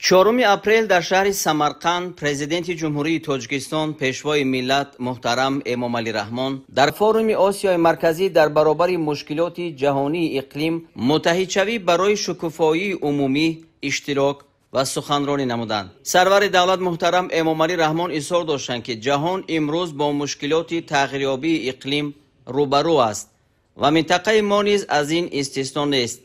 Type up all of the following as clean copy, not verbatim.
4 اپریل در شهر سمرقند پرزیدنت جمهوری تاجیکستان پیشوای ملت محترم امامعلی رحمان در فورум آسیای مرکزی در برابر مشکلات جهانی اقلیم متحدشوی برای شکوفایی عمومی اشتراک و سخنرانی نمودند. سرور دولت محترم امامعلی رحمان اصرار داشتند که جهان امروز با مشکلات تغییریابی اقلیم روبرو است و منطقه ما نیز از این استثنا نیست.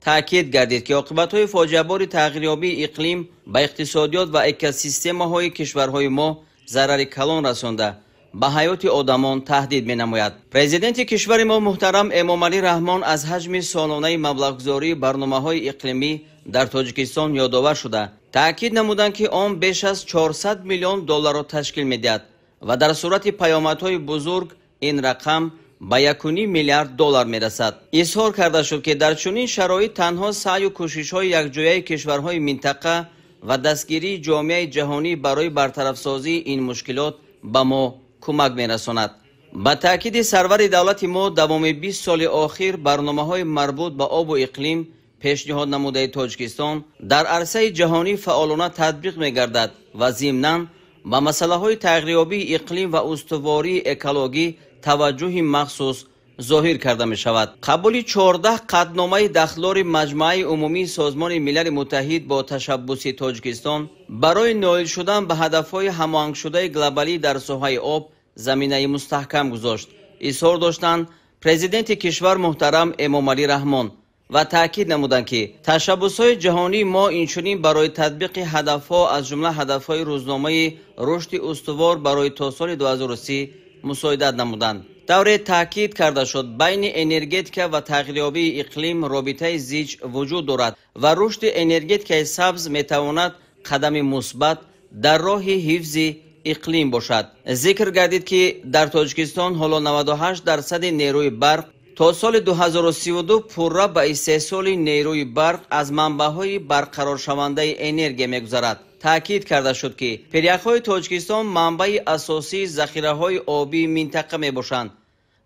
تأکید گردید که عاقبت‌های فاجعه‌بار تغییریابی اقلیم به اقتصادیات و اکوسیستم‌های کشورهای ما ضرر کلان رسانده به حیات آدمان تهدید می‌نماید. پرزیدنت کشور ما محترم امامعلی رحمان از حجم سالانه مبلغ‌گذاری برنامه‌های اقلیمی در تاجیکستان یادآور شده تأکید نمودند که آن بیش از 400 میلیون دلار را تشکیل می‌دهد و در صورت پیامدهای بزرگ این رقم به 1.5 میلیارد دلار میرسد. اظهار کرده شد که در چنین شرایط تنها سعی و کوشش‌های یکجایی کشورهای منطقه و دستگیری جامعه جهانی برای برطرف سازی این مشکلات به ما کمک میرساند. با تاکید سرور دولت ما دوام 20 سال اخیر برنامه‌های مربوط به آب و اقلیم پیشنهاد نموده تاجیکستان در عرصه جهانی فعالانه تطبیق می‌گردد و ضمناً به مسائل تغییریابی اقلیم و استواری اکولوژی توجه مخصوص ظاهر کرده می شود. قبول 14 قطعنامه دخلار مجمع عمومی سازمان ملل متحد با تشبث تاجیکستان برای نائل شدن به هدفهای هماهنگ شده گلوبالی در ساحه آب زمینه مستحکم گذاشت. اظهار داشتند پرزیدنت کشور محترم امامعلی رحمان و تاکید نمودند که تشبث‌های جهانی ما اینچنین برای تطبیق هدفها از جمله هدفهای روزنامه رشد استوار برای تا سال 2030 مساعدت نمودند. دوره تاکید کرده شد بین انرژتیک و تغییریابی اقلیم رابطه زیج وجود دارد و رشد انرژتیک سبز میتواند قدم مثبت در راه حفظ اقلیم باشد. ذکر گردید که در تاجیکستان حالا 98% نیروی برق تا سال 2032 پورا به استحصال نیروی برق از منبع‌های برقرار شونده انرژی می‌گذرد. تأکید کرده شد که پریخ‌های تاجیکستان منبع اساسی ذخیره‌های آبی منطقه می‌باشند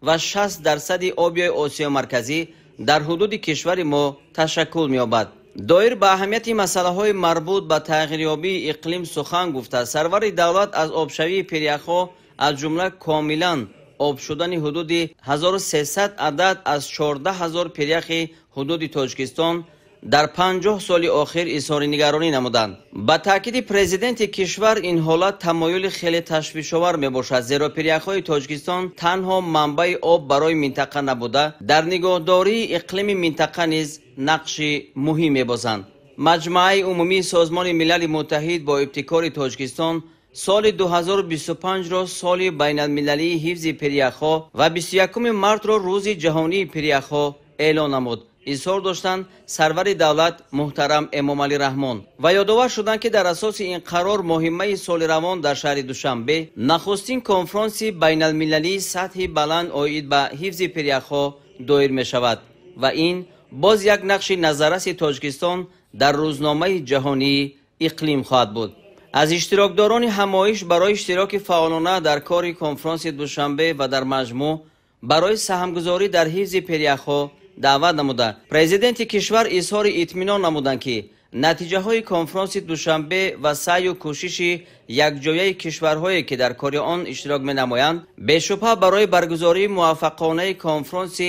و 60% آبی آسیا مرکزی در حدود کشور ما تشکل می‌یابد. دایر به اهمیت مسائل مربوط به تغییریابی اقلیم سخن گفته سرور دولت از آبشوی پریخ‌ها از جمله کاملاً آب شدن حدود 1300 عدد از 14000 پریخ حدود تاجیکستان در 50 سال اخیر اظهار نگرانی نمودند. با تاکید پرزیدنت کشور این حالت تمایل خیلی تشویش‌آور میباشد زیرا پریخ‌های تاجیکستان تنها منبع آب برای منطقه نبوده در نگهداری اقلیم منطقه نیز نقش مهم می‌بازند. مجمع عمومی سازمان ملل متحد با ابتکار تاجیکستان سال 2025 را سال بین المللی حفظ پریخ‌ها و 21 مارس را روز جهانی پریخ‌ها اعلان نمود. اظهار داشتند سرور دولت محترم امامعلی رحمان و یادآور شدند که در اساس این قرار مهمه سال روان در شهر دوشنبه نخستین کنفرانس بین المللی سطح بلند آید به حفظ پریخ‌ها دایر می شود و این باز یک نقش نظررس تاجیکستان در روزنامه جهانی اقلیم خواهد بود. از اشتراکداران همایش برای اشتراک فعالانه در کار کنفرانس دوشنبه و در مجموع برای سهمگذاری در حفظ پریخ‌ها دعوت نموده پرزیدنت کشور اظهار اطمینان نمودند که نتیجه های کنفرانس دوشنبه و سعی و کوشش یکجایی کشورهایی که در کار آن اشتراک می نمایند بی‌شبهه برای برگزاری موفقانه کنفرانس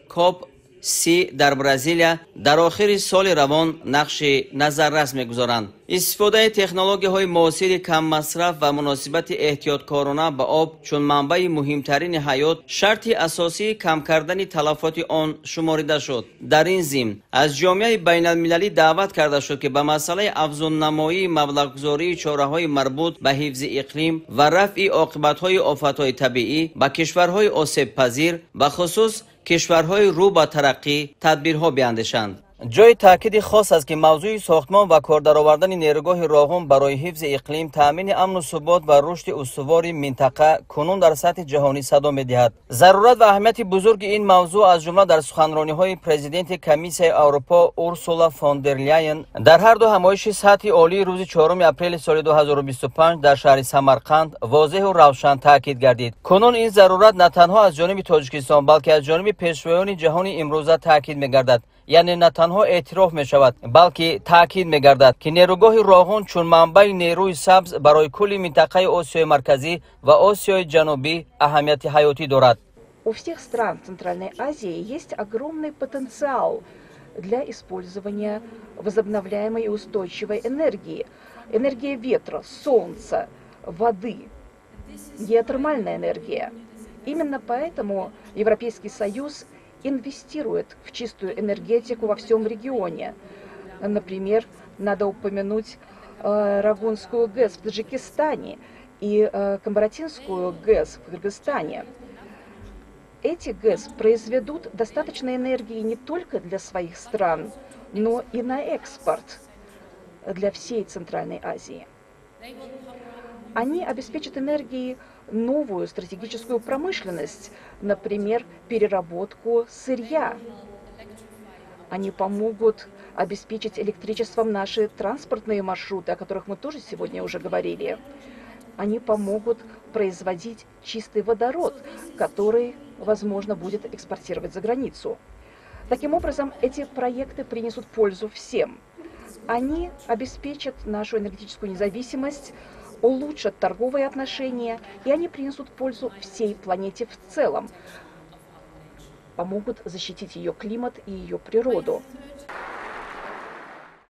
کاپ 30 در برزیل در آخر سال روان نقش نظررس می‌گذارند. استفاده تکنولوژی‌های معاصر کم مصرف و مناسبت احتیاطکارانه به آب چون منبع مهمترین حیات شرط اساسی کم کردن تلفات آن شمارده شد. در این ضمن از جامعه بین المللی دعوت کرده شد که به مسئله افزون نمایی مبلغ‌گذاری چاره‌های مربوط به حفظ اقلیم و رفع عاقبت‌های آفت‌های طبیعی به کشورهای آسیب پذیر به خصوص کشورهای رو به ترقی تدبیرها بیاندیشند. جای تاکید خاص است که موضوع ساختمان و کار درآوردن نیروگاه راهن برای حفظ اقلیم تامین امن و ثبات و رشد استوار منطقه کنون در سطح جهانی صدا می‌دهد. ضرورت و اهمیت بزرگ این موضوع از جمله در سخنرانی‌های پرزیدنت کمیسیون اروپا اورسولا فون در لاین در هر دو همایش سطح عالی روز 4 اپریل سال 2025 در شهر سمرقند واضح و روشن تاکید گردید. کنون این ضرورت نه تنها از جانب تاجیکستان بلکه از جانب پیشروان جهانی امروزه تاکید می‌گردد یعنی نه تنها اعتراف می شود بلکه تاکید می گردد که نیروگاه راغون چون منبع نیروی سبز برای کل منطقه آسیای مرکزی و آسیای جنوبی اهمیت حیاتی دارد. У всех стран Центральной Азии есть огромный потенциал для использования возобновляемой и устойчивой энергии. Энергия ветра, солнца, воды, геотермальная энергия. Именно поэтому Европейский Союз инвестирует в чистую энергетику во всем регионе. Например, надо упомянуть Рагунскую ГЭС в Таджикистане и Камбаратинскую ГЭС в Кыргызстане. Эти ГЭС произведут достаточно энергии не только для своих стран, но и на экспорт для всей Центральной Азии. Они обеспечат энергией новую стратегическую промышленность, например, переработку сырья. Они помогут обеспечить электричеством наши транспортные маршруты, о которых мы тоже сегодня уже говорили. Они помогут производить чистый водород, который, возможно, будет экспортировать за границу. Таким образом, эти проекты принесут пользу всем. Они обеспечат нашу энергетическую независимость, улучшат торговые отношения, и они принесут пользу всей планете в целом, помогут защитить ее климат и ее природу.